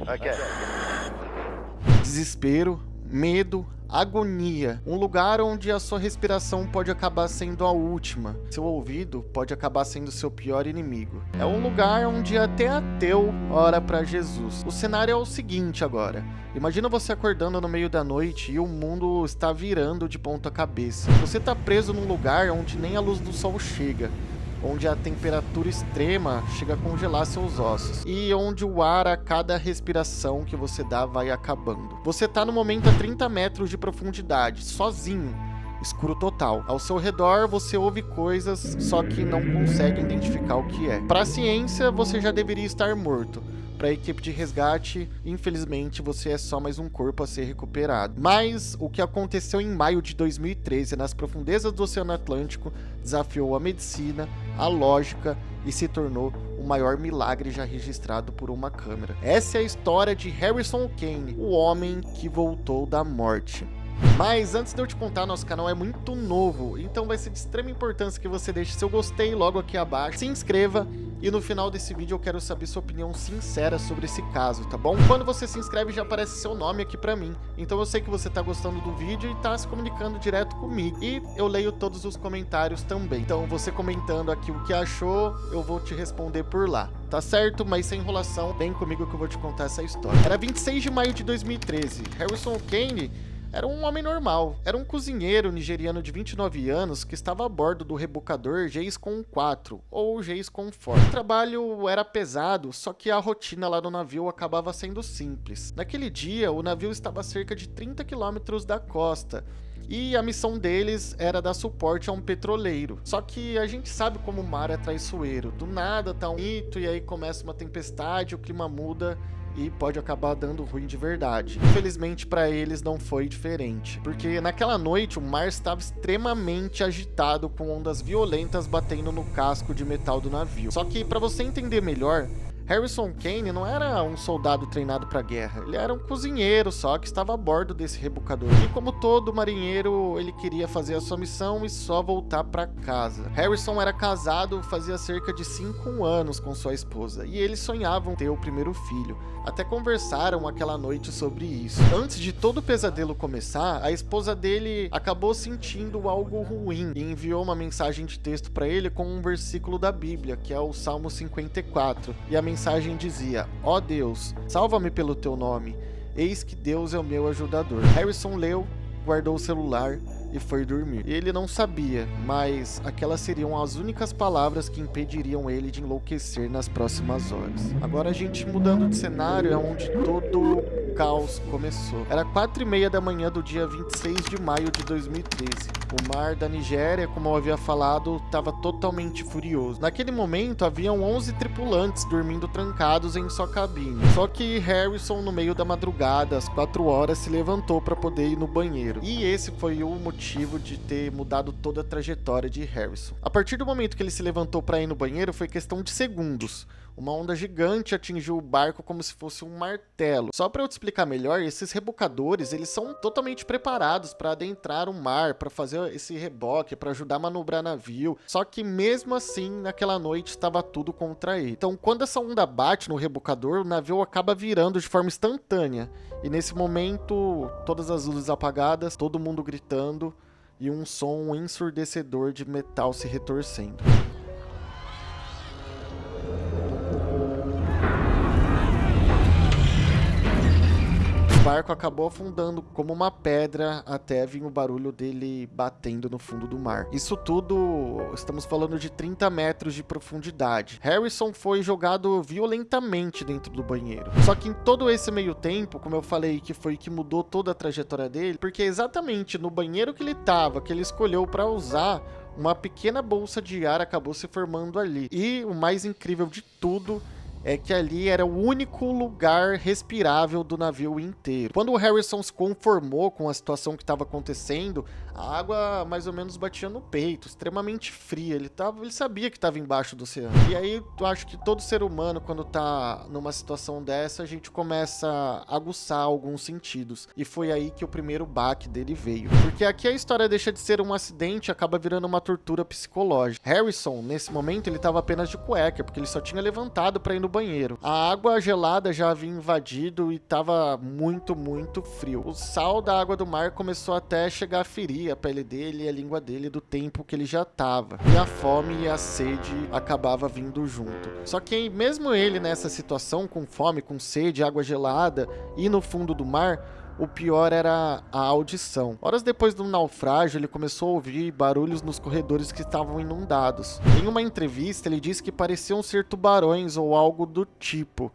Okay. Desespero, medo, agonia. Um lugar onde a sua respiração pode acabar sendo a última. Seu ouvido pode acabar sendo seu pior inimigo. É um lugar onde até ateu ora para Jesus. O cenário é o seguinte agora. Imagina você acordando no meio da noite e o mundo está virando de ponta cabeça. Você está preso num lugar onde nem a luz do sol chega, onde a temperatura extrema chega a congelar seus ossos e onde o ar a cada respiração que você dá vai acabando. Você tá no momento a 30 metros de profundidade, sozinho, escuro total. Ao seu redor você ouve coisas, só que não consegue identificar o que é. Para a ciência, você já deveria estar morto. Para a equipe de resgate, infelizmente, você é só mais um corpo a ser recuperado. Mas o que aconteceu em maio de 2013 nas profundezas do Oceano Atlântico desafiou a medicina, a lógica e se tornou o maior milagre já registrado por uma câmera. Essa é a história de Harrison Kane, o homem que voltou da morte. Mas antes de eu te contar, nosso canal é muito novo, então vai ser de extrema importância que você deixe seu gostei logo aqui abaixo, se inscreva e no final desse vídeo eu quero saber sua opinião sincera sobre esse caso, tá bom? Quando você se inscreve já aparece seu nome aqui pra mim, então eu sei que você tá gostando do vídeo e tá se comunicando direto comigo, e eu leio todos os comentários também. Então você comentando aqui o que achou, eu vou te responder por lá. Tá certo? Mas sem enrolação, vem comigo que eu vou te contar essa história. Era 26 de maio de 2013, Harrison Kane era um homem normal. Era um cozinheiro nigeriano de 29 anos que estava a bordo do rebocador Geiscon 4, ou Geiscon 4. O trabalho era pesado, só que a rotina lá no navio acabava sendo simples. Naquele dia, o navio estava a cerca de 30 quilômetros da costa, e a missão deles era dar suporte a um petroleiro. Só que a gente sabe como o mar é traiçoeiro. Do nada tá um mito e aí começa uma tempestade, o clima muda e pode acabar dando ruim de verdade. Infelizmente para eles não foi diferente, porque naquela noite o mar estava extremamente agitado, com ondas violentas batendo no casco de metal do navio. Só que para você entender melhor, Harrison Kane não era um soldado treinado para guerra, ele era um cozinheiro só que estava a bordo desse rebocador. E como todo marinheiro, ele queria fazer a sua missão e só voltar para casa. Harrison era casado fazia cerca de 5 anos com sua esposa e eles sonhavam ter o primeiro filho. Até conversaram aquela noite sobre isso. Antes de todo o pesadelo começar, a esposa dele acabou sentindo algo ruim e enviou uma mensagem de texto para ele com um versículo da Bíblia, que é o Salmo 54. E a mensagem dizia: ó Deus, salva-me pelo teu nome, eis que Deus é o meu ajudador. Harrison leu, guardou o celular e foi dormir. Ele não sabia, mas aquelas seriam as únicas palavras que impediriam ele de enlouquecer nas próximas horas. Agora a gente mudando de cenário, é onde todo o caos começou. Era 4h30 da manhã do dia 26 de maio de 2013. O mar da Nigéria, como eu havia falado, estava totalmente furioso. Naquele momento, haviam 11 tripulantes dormindo trancados em sua cabine. Só que Harrison, no meio da madrugada, às 4 horas, se levantou para poder ir no banheiro. E esse foi o motivo de ter mudado toda a trajetória de Harrison. A partir do momento que ele se levantou para ir no banheiro, foi questão de segundos. Uma onda gigante atingiu o barco como se fosse um martelo. Só para eu te explicar melhor, esses rebocadores, eles são totalmente preparados para adentrar o mar, para fazer esse reboque, para ajudar a manobrar navio. Só que mesmo assim, naquela noite estava tudo contra ele. Então, quando essa onda bate no rebocador, o navio acaba virando de forma instantânea. E nesse momento, todas as luzes apagadas, todo mundo gritando e um som ensurdecedor de metal se retorcendo. O barco acabou afundando como uma pedra até vir o barulho dele batendo no fundo do mar. Isso tudo, estamos falando de 30 metros de profundidade. Harrison foi jogado violentamente dentro do banheiro. Só que em todo esse meio tempo, como eu falei, que foi que mudou toda a trajetória dele, porque exatamente no banheiro que ele estava, que ele escolheu para usar, uma pequena bolsa de ar acabou se formando ali. E o mais incrível de tudo é que ali era o único lugar respirável do navio inteiro. Quando o Harrison se conformou com a situação que estava acontecendo, A água mais ou menos batia no peito, extremamente fria. Ele sabia que estava embaixo do oceano. E aí eu acho que todo ser humano, quando tá numa situação dessa, a gente começa a aguçar alguns sentidos. E foi aí que o primeiro baque dele veio. Porque aqui a história deixa de ser um acidente e acaba virando uma tortura psicológica. Harrison, nesse momento, ele estava apenas de cueca, porque ele só tinha levantado para ir no banheiro. A água gelada já havia invadido e estava muito, muito frio. O sal da água do mar começou até chegar a ferir a pele dele e a língua dele do tempo que ele já estava. E a fome e a sede acabava vindo junto. Só que mesmo ele nessa situação, com fome, com sede, água gelada e no fundo do mar, o pior era a audição. Horas depois do naufrágio, ele começou a ouvir barulhos nos corredores que estavam inundados. Em uma entrevista, ele disse que pareciam ser tubarões ou algo do tipo,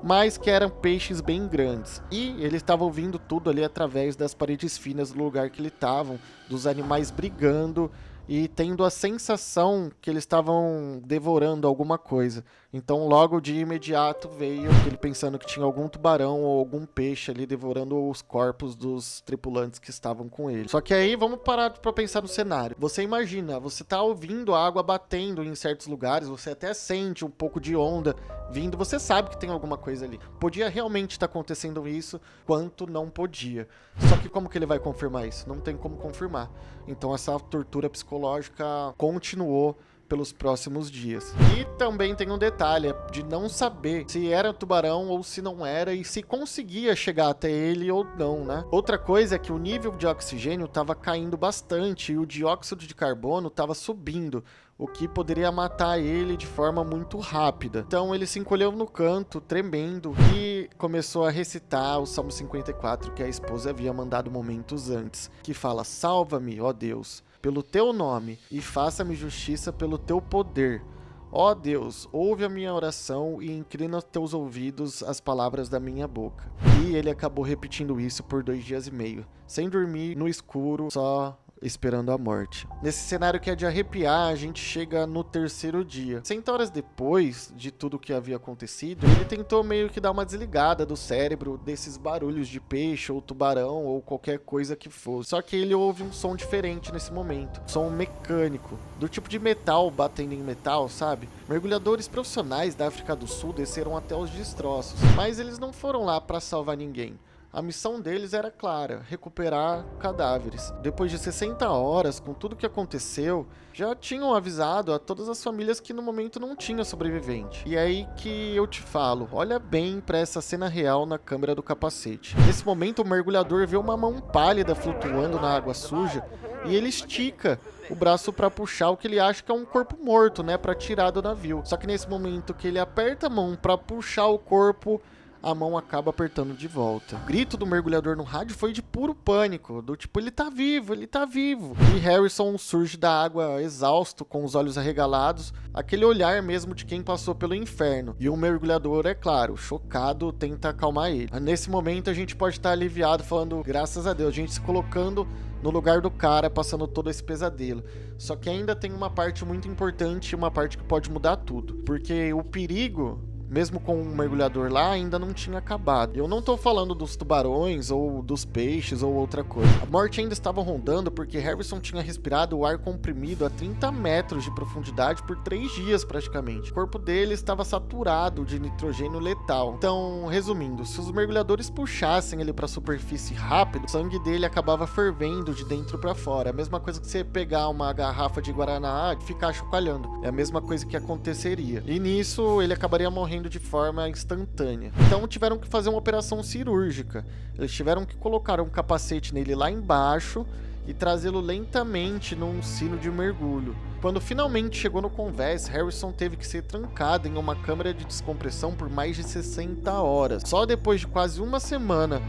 mas que eram peixes bem grandes. E ele estava ouvindo tudo ali através das paredes finas do lugar que ele estava, dos animais brigando e tendo a sensação que eles estavam devorando alguma coisa. Então logo de imediato veio ele pensando que tinha algum tubarão ou algum peixe ali devorando os corpos dos tripulantes que estavam com ele. Só que aí vamos parar para pensar no cenário. Você imagina, você tá ouvindo a água batendo em certos lugares, você até sente um pouco de onda vindo, você sabe que tem alguma coisa ali. Podia realmente estar acontecendo isso, quanto não podia. Só que como que ele vai confirmar isso? Não tem como confirmar. Então essa tortura psicológica continuou pelos próximos dias. E também tem um detalhe de não saber se era tubarão ou se não era e se conseguia chegar até ele ou não, né? Outra coisa é que o nível de oxigênio estava caindo bastante e o dióxido de carbono estava subindo, o que poderia matar ele de forma muito rápida. Então ele se encolheu no canto, tremendo, e começou a recitar o Salmo 54 que a esposa havia mandado momentos antes, que fala: "Salva-me, ó Deus, pelo teu nome, e faça-me justiça pelo teu poder. Ó Deus, ouve a minha oração e inclina teus ouvidos às palavras da minha boca." E ele acabou repetindo isso por 2 dias e meio, sem dormir, no escuro, só esperando a morte. Nesse cenário que é de arrepiar, a gente chega no 3º dia. 100 horas depois de tudo que havia acontecido, ele tentou meio que dar uma desligada do cérebro desses barulhos de peixe ou tubarão ou qualquer coisa que fosse. Só que ele ouve um som diferente nesse momento, som mecânico, do tipo de metal batendo em metal, sabe? Mergulhadores profissionais da África do Sul desceram até os destroços, mas eles não foram lá para salvar ninguém. A missão deles era clara: recuperar cadáveres. Depois de 60 horas, com tudo que aconteceu, já tinham avisado a todas as famílias que no momento não tinha sobrevivente. E é aí que eu te falo, olha bem para essa cena real na câmera do capacete. Nesse momento, o mergulhador vê uma mão pálida flutuando na água suja e ele estica o braço para puxar o que ele acha que é um corpo morto, né, para tirar do navio. Só que nesse momento que ele aperta a mão para puxar o corpo, a mão acaba apertando de volta. O grito do mergulhador no rádio foi de puro pânico, do tipo: ele tá vivo, ele tá vivo. E Harrison surge da água exausto, com os olhos arregalados, aquele olhar mesmo de quem passou pelo inferno. E o mergulhador, é claro, chocado, tenta acalmar ele. Nesse momento a gente pode estar aliviado, falando: graças a Deus, a gente se colocando no lugar do cara, passando todo esse pesadelo. Só que ainda tem uma parte muito importante, uma parte que pode mudar tudo. Porque o perigo, mesmo com um mergulhador lá, ainda não tinha acabado. Eu não tô falando dos tubarões ou dos peixes ou outra coisa. A morte ainda estava rondando porque Harrison tinha respirado o ar comprimido a 30 metros de profundidade por 3 dias praticamente. O corpo dele estava saturado de nitrogênio letal. Então, resumindo, se os mergulhadores puxassem ele para a superfície rápido, o sangue dele acabava fervendo de dentro para fora. É a mesma coisa que você pegar uma garrafa de Guaraná e ficar chocalhando. É a mesma coisa que aconteceria. E nisso ele acabaria morrendo de forma instantânea. Então tiveram que fazer uma operação cirúrgica. Eles tiveram que colocar um capacete nele lá embaixo e trazê-lo lentamente num sino de mergulho. Quando finalmente chegou no convés, Harrison teve que ser trancado em uma câmara de descompressão por mais de 60 horas. Só depois de quase uma semana,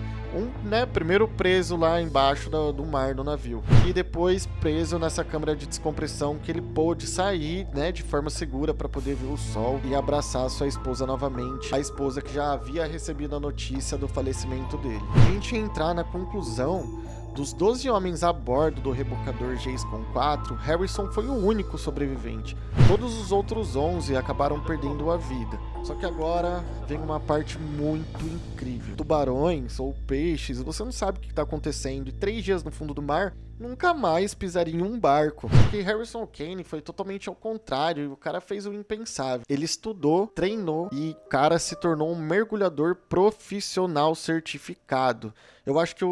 primeiro preso lá embaixo do mar do navio, e depois preso nessa câmara de descompressão, que ele pôde sair, de forma segura para poder ver o sol e abraçar sua esposa novamente, a esposa que já havia recebido a notícia do falecimento dele. A gente entrar na conclusão: dos 12 homens a bordo do rebocador Jason 4, Harrison foi o único sobrevivente. Todos os outros 11 acabaram perdendo a vida. Só que agora vem uma parte muito incrível. Tubarões ou peixes, você não sabe o que está acontecendo. E 3 dias no fundo do mar nunca mais pisaria em um barco. Porque Harrison Kane foi totalmente ao contrário, o cara fez o impensável. Ele estudou, treinou e o cara se tornou um mergulhador profissional certificado. Eu acho que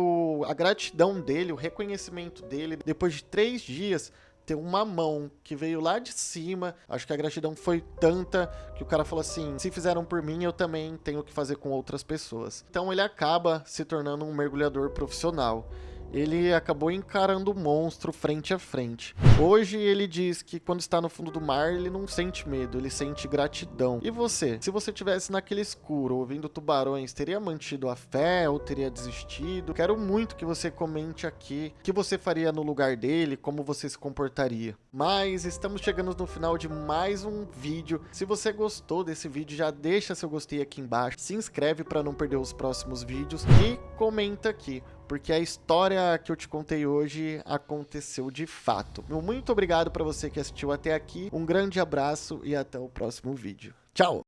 a gratidão dele, o reconhecimento dele, depois de 3 dias, ter uma mão que veio lá de cima, acho que a gratidão foi tanta que o cara falou assim, se fizeram por mim, eu também tenho que fazer com outras pessoas. Então ele acaba se tornando um mergulhador profissional. Ele acabou encarando o monstro frente a frente. Hoje ele diz que quando está no fundo do mar, ele não sente medo, ele sente gratidão. E você? Se você estivesse naquele escuro, ouvindo tubarões, teria mantido a fé ou teria desistido? Quero muito que você comente aqui o que você faria no lugar dele, como você se comportaria. Mas estamos chegando no final de mais um vídeo. Se você gostou desse vídeo, já deixa seu gostei aqui embaixo, se inscreve para não perder os próximos vídeos e comenta aqui, porque a história que eu te contei hoje aconteceu de fato. Muito obrigado para você que assistiu até aqui, um grande abraço e até o próximo vídeo. Tchau!